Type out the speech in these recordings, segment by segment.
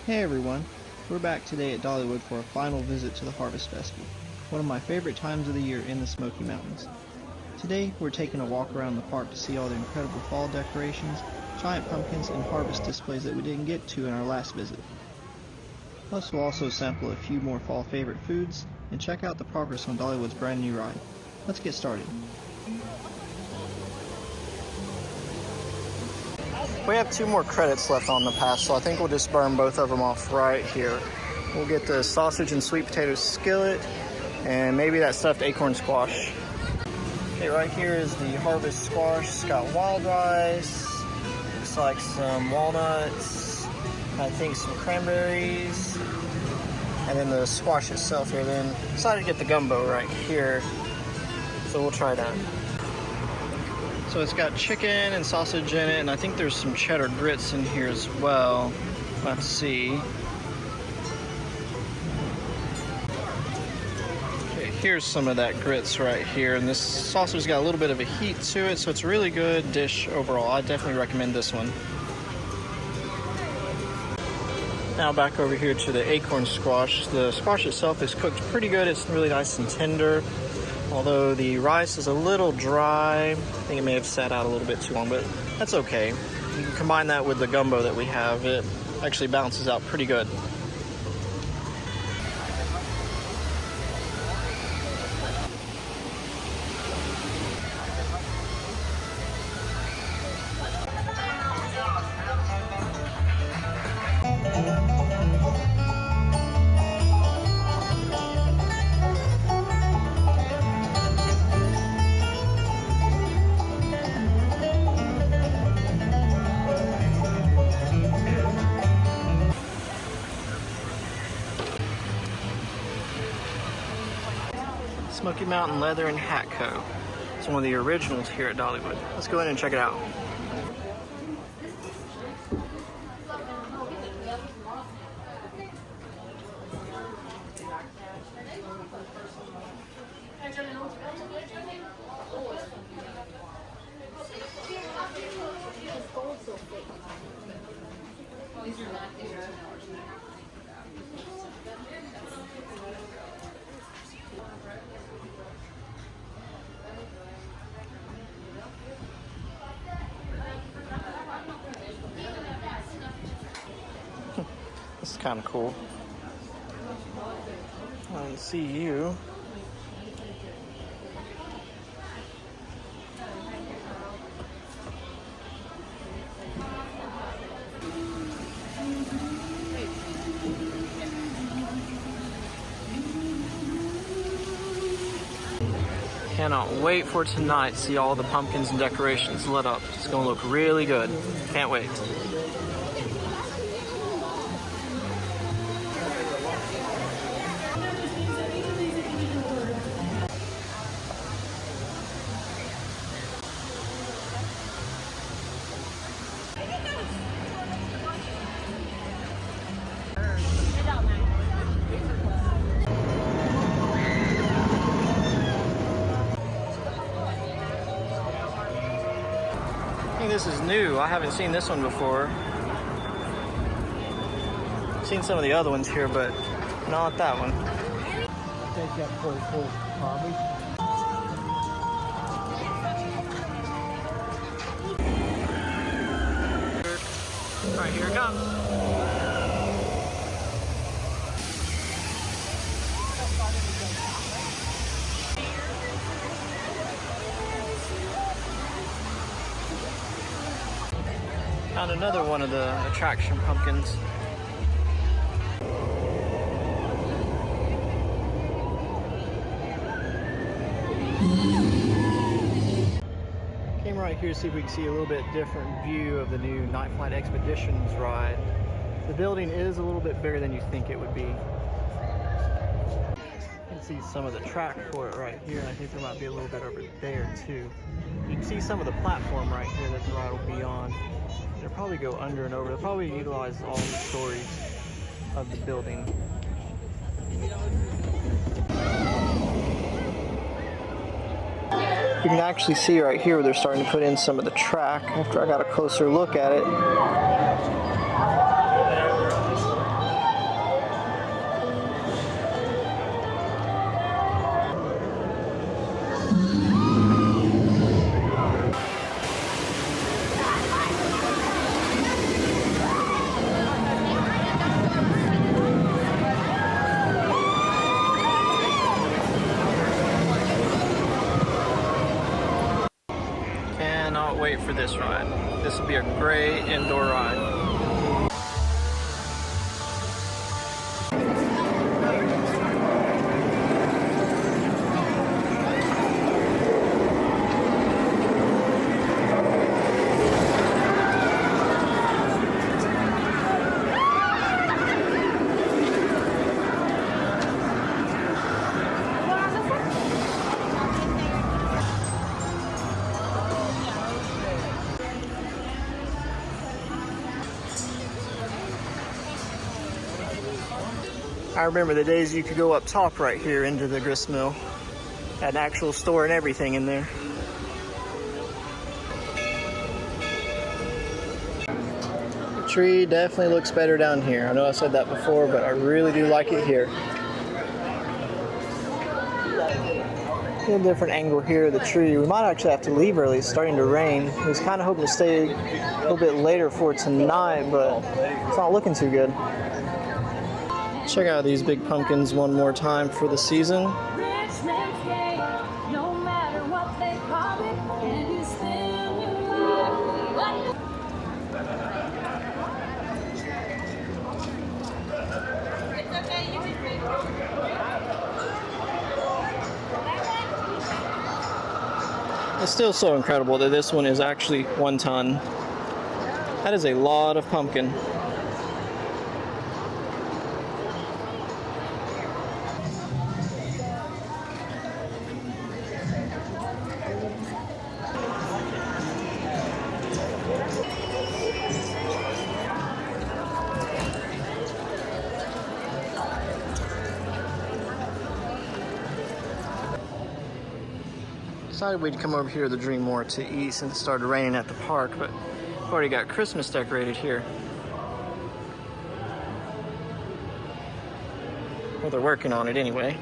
Hey everyone, we're back today at Dollywood for a final visit to the Harvest Festival, one of my favorite times of the year in the Smoky Mountains. Today we're taking a walk around the park to see all the incredible fall decorations, giant pumpkins, and harvest displays that we didn't get to in our last visit. Plus we'll also sample a few more fall favorite foods and check out the progress on Dollywood's brand new ride. Let's get started. We have 2 more credits left on the pass, so I think we'll just burn both of them off right here. We'll get the sausage and sweet potato skillet, and maybe that stuffed acorn squash. Okay, right here is the harvest squash. It's got wild rice, looks like some walnuts, I think some cranberries, and then the squash itself here. Then decided to get the gumbo right here, so we'll try that. So it's got chicken and sausage in it, and I think there's some cheddar grits in here as well. We'll have to see. Okay, here's some of that grits right here, and this sausage's got a little bit of a heat to it, so it's a really good dish overall. I definitely recommend this one. Now back over here to the acorn squash. The squash itself is cooked pretty good. It's really nice and tender. Although the rice is a little dry. I think it may have sat out a little bit too long, but that's okay. You can combine that with the gumbo that we have. It actually balances out pretty good. Smoky Mountain Leather and Hat Co. It's one of the originals here at Dollywood. Let's go in and check it out. This is kind of cool. I can see you. Cannot wait for tonight to see all the pumpkins and decorations lit up. It's going to look really good. Can't wait. I think this is new. I haven't seen this one before. I've seen some of the other ones here, but not that one. All right, here it comes. Found another one of the attraction pumpkins. Came right here to see if we can see a little bit different view of the new Night Flight Expeditions ride. The building is a little bit bigger than you think it would be. You can see some of the track for it right here, and I think there might be a little bit over there too. You can see some of the platform right here that the ride will be on. They'll probably go under and over. They'll probably utilize all the stories of the building. You can actually see right here where they're starting to put in some of the track after I got a closer look at it. for this ride. This would be a great indoor ride. I remember the days you could go up top right here into the grist mill. Had an actual store and everything in there. The tree definitely looks better down here. I know I said that before, but I really do like it here. A little different angle here of the tree. We might actually have to leave early. It's starting to rain. I was kind of hoping to stay a little bit later for tonight, but it's not looking too good. Check out these big pumpkins one more time for the season. It's still so incredible that this one is actually 1 ton. That is a lot of pumpkin. Decided we'd come over here to the DreamMore to eat since it started raining at the park, but we've already got Christmas decorated here. Well, they're working on it anyway.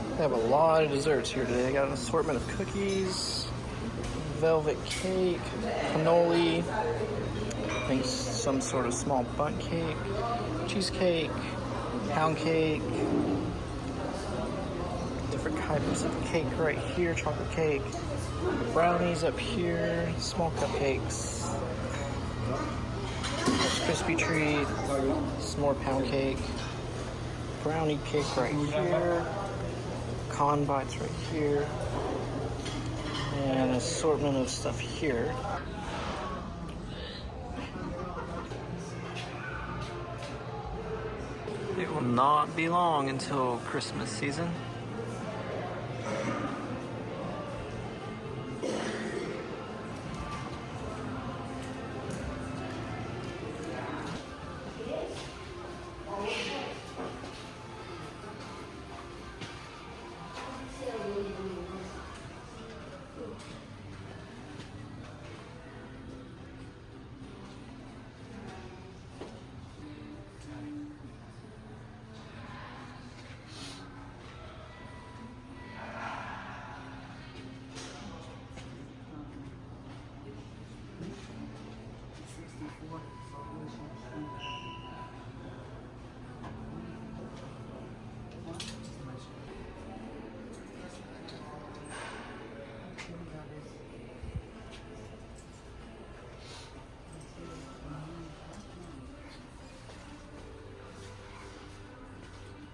They have a lot of desserts here today. They got an assortment of cookies, velvet cake, cannoli, I think some sort of small bundt cake, cheesecake, pound cake, different types of cake right here, chocolate cake, brownies up here, small cupcakes, crispy treat, some more pound cake, brownie cake right here, con bites right here, and an assortment of stuff here. It will not be long until Christmas season.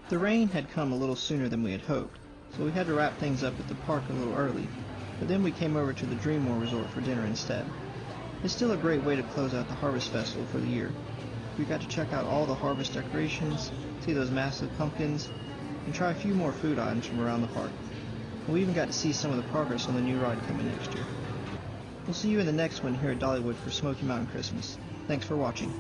The rain had come a little sooner than we had hoped, so we had to wrap things up at the park a little early, but then we came over to the DreamMore resort for dinner instead. It's still a great way to close out the Harvest Festival for the year. We got to check out all the harvest decorations, see those massive pumpkins, and try a few more food items from around the park. And we even got to see some of the progress on the new ride coming next year. We'll see you in the next one here at Dollywood for Smoky Mountain Christmas. Thanks for watching.